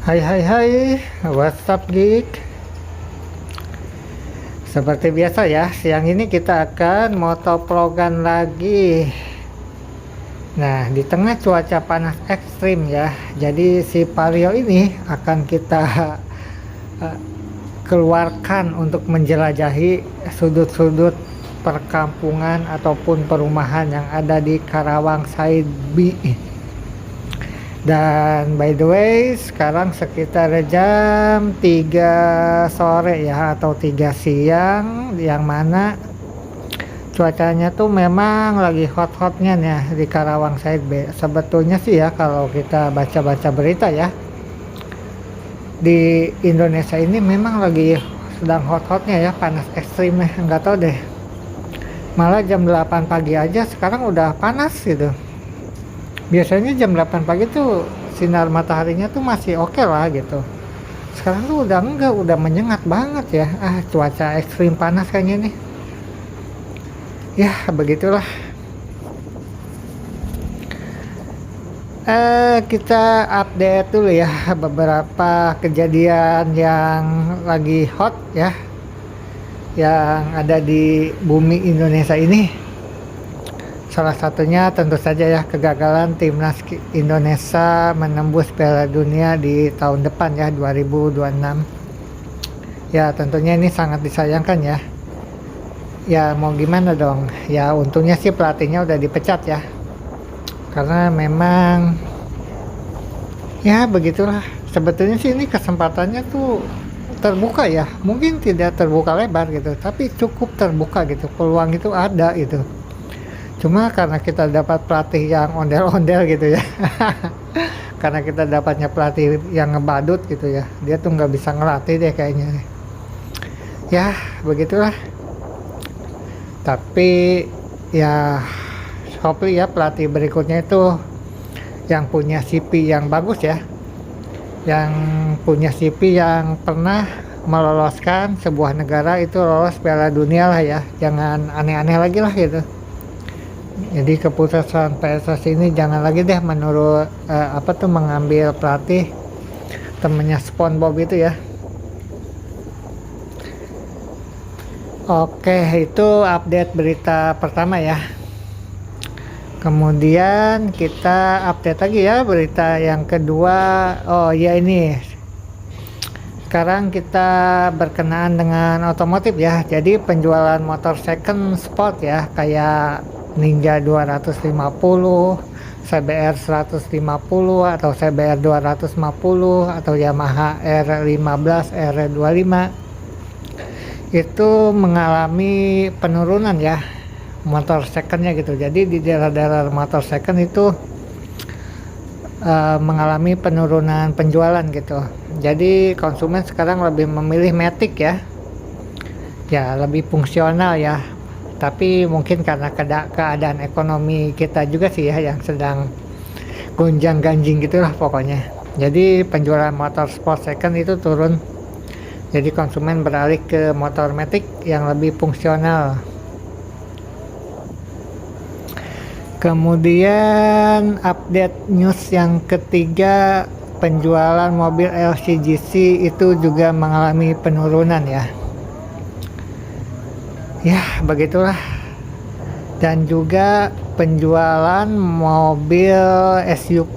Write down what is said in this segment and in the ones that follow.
Hai hai hai, what's up geek? Seperti biasa ya, siang ini kita akan motovlogan lagi. Nah, di tengah cuaca panas ekstrim ya, jadi si Vario ini akan kita eh, keluarkan untuk menjelajahi sudut-sudut perkampungan ataupun perumahan yang ada di Karawang Side B. Dan by the way, sekarang sekitar jam 3 sore ya atau 3 siang, yang mana cuacanya tuh memang lagi hot-hotnya ya di Karawang Side B. Sebetulnya sih ya, kalau kita baca-baca berita ya, di Indonesia ini memang lagi sedang hot-hotnya ya, panas ekstrimnya. Nggak tahu deh, malah jam 8 pagi aja sekarang udah panas gitu. Biasanya jam 8 pagi tuh sinar mataharinya tuh masih oke lah gitu. Sekarang tuh udah enggak, udah menyengat banget ya. Cuaca ekstrim panas kayaknya nih. Ya, begitulah. Kita update dulu ya beberapa kejadian yang lagi hot ya, yang ada di bumi Indonesia ini. Salah satunya tentu saja ya kegagalan timnas Indonesia menembus Piala Dunia di tahun depan ya, 2026. Ya tentunya ini sangat disayangkan ya. Ya mau gimana dong. Ya untungnya sih pelatihnya udah dipecat ya. Karena memang ya begitulah. Sebetulnya sih ini kesempatannya tuh terbuka ya. Mungkin tidak terbuka lebar gitu, tapi cukup terbuka gitu. Peluang itu ada gitu. Cuma karena kita dapat pelatih yang ondel-ondel gitu ya. Karena kita dapatnya pelatih yang ngebadut gitu ya, dia tuh nggak bisa ngelatih deh kayaknya. Ya begitulah. Tapi ya hopefully ya pelatih berikutnya itu yang punya CV yang bagus ya, yang punya CV yang pernah meloloskan sebuah negara itu lolos Piala Dunia lah ya. Jangan aneh-aneh lagi lah gitu. Jadi keputusan PSSI ini jangan lagi deh menurut mengambil pelatih temennya SpongeBob itu ya. Oke, itu update berita pertama ya. Kemudian kita update lagi ya berita yang kedua. Oh ya, ini sekarang kita berkenaan dengan otomotif ya. Jadi penjualan motor second sport ya, kayak Ninja 250, CBR 150 atau CBR 250 atau Yamaha R15, R25 itu mengalami penurunan ya motor secondnya gitu. Jadi di daerah-daerah motor second itu mengalami penurunan penjualan gitu. Jadi konsumen sekarang lebih memilih Matic ya lebih fungsional ya. Tapi mungkin karena keadaan ekonomi kita juga sih ya yang sedang gonjang ganjing gitulah pokoknya. Jadi penjualan motor sport second itu turun. Jadi konsumen beralih ke motor Matic yang lebih fungsional. Kemudian update news yang ketiga, penjualan mobil LCGC itu juga mengalami penurunan ya. Ya begitulah. Dan juga penjualan mobil SUV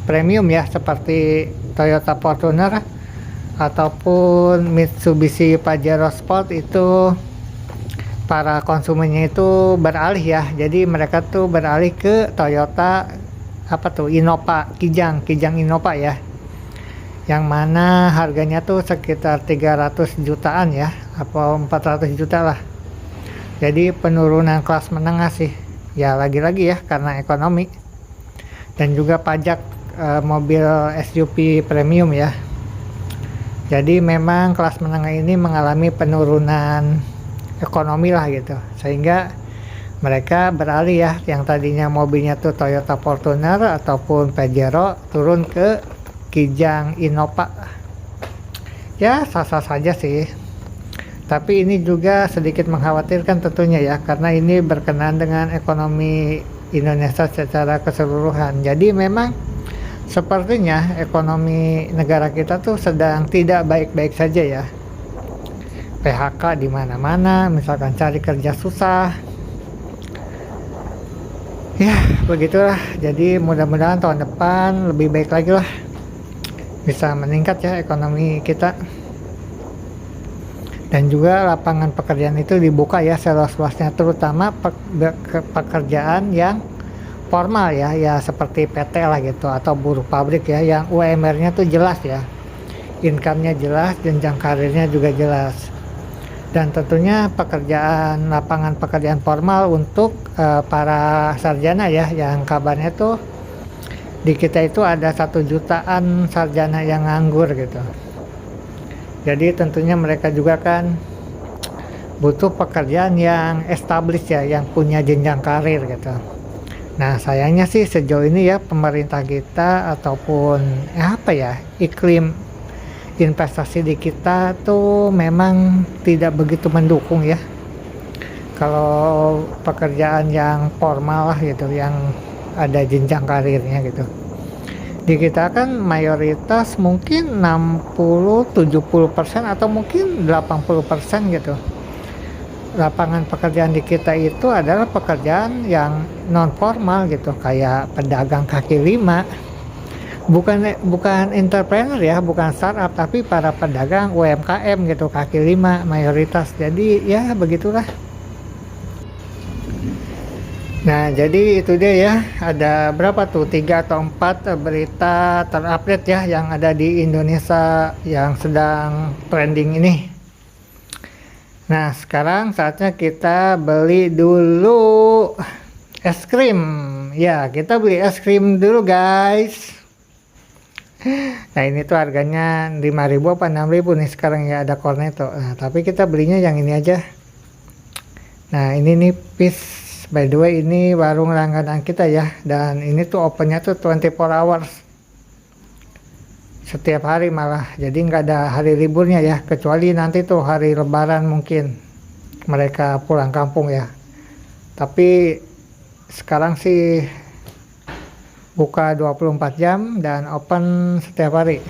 premium ya seperti Toyota Fortuner ataupun Mitsubishi Pajero Sport itu para konsumennya itu beralih ya. Jadi mereka tuh beralih ke Toyota Innova, Kijang Innova ya, yang mana harganya tuh sekitar 300 jutaan ya, atau 400 juta lah. Jadi penurunan kelas menengah sih ya, lagi-lagi ya karena ekonomi dan juga pajak mobil SUV premium ya. Jadi memang kelas menengah ini mengalami penurunan ekonomi lah gitu, sehingga mereka beralih ya, yang tadinya mobilnya tuh Toyota Fortuner ataupun Pajero turun ke Kijang Innova. Ya sah-sah saja sih, tapi ini juga sedikit mengkhawatirkan tentunya ya, karena ini berkenaan dengan ekonomi Indonesia secara keseluruhan. Jadi memang sepertinya ekonomi negara kita tuh sedang tidak baik-baik saja ya. PHK di mana-mana, misalkan cari kerja susah. Ya, begitulah. Jadi mudah-mudahan tahun depan lebih baik lagi lah. Bisa meningkat ya ekonomi kita. Dan juga lapangan pekerjaan itu dibuka ya seluas-luasnya, terutama pekerjaan yang formal ya, ya seperti PT lah gitu, atau buruh pabrik ya, yang UMR-nya tuh jelas ya. Income-nya jelas, jenjang karirnya juga jelas. Dan tentunya lapangan pekerjaan formal untuk para sarjana ya, yang kabarnya tuh di kita itu ada 1 jutaan sarjana yang nganggur gitu. Jadi tentunya mereka juga kan butuh pekerjaan yang established ya, yang punya jenjang karir gitu. Nah sayangnya sih sejauh ini ya pemerintah kita ataupun iklim investasi di kita tuh memang tidak begitu mendukung ya. Kalau pekerjaan yang formal lah gitu, yang ada jenjang karirnya gitu. Di kita kan mayoritas mungkin 60-70% atau mungkin 80% gitu. Lapangan pekerjaan di kita itu adalah pekerjaan yang non formal gitu, kayak pedagang kaki lima. Bukan entrepreneur ya, bukan startup, tapi para pedagang UMKM gitu, kaki lima mayoritas. Jadi ya begitulah. Nah jadi itu dia ya, ada berapa tuh, 3 atau 4 berita terupdate ya yang ada di Indonesia yang sedang trending ini. Nah sekarang saatnya kita beli dulu es krim ya, kita beli es krim dulu guys. Nah ini tuh harganya 5.000 apa 6.000 nih sekarang ya, ada cornetto. Nah tapi kita belinya yang ini aja. Nah ini nih Peace, by the way ini warung langganan kita ya, dan ini tuh opennya tuh 24 hours setiap hari malah, jadi nggak ada hari liburnya ya, kecuali nanti tuh hari lebaran mungkin mereka pulang kampung ya. Tapi sekarang sih buka 24 jam dan open setiap hari.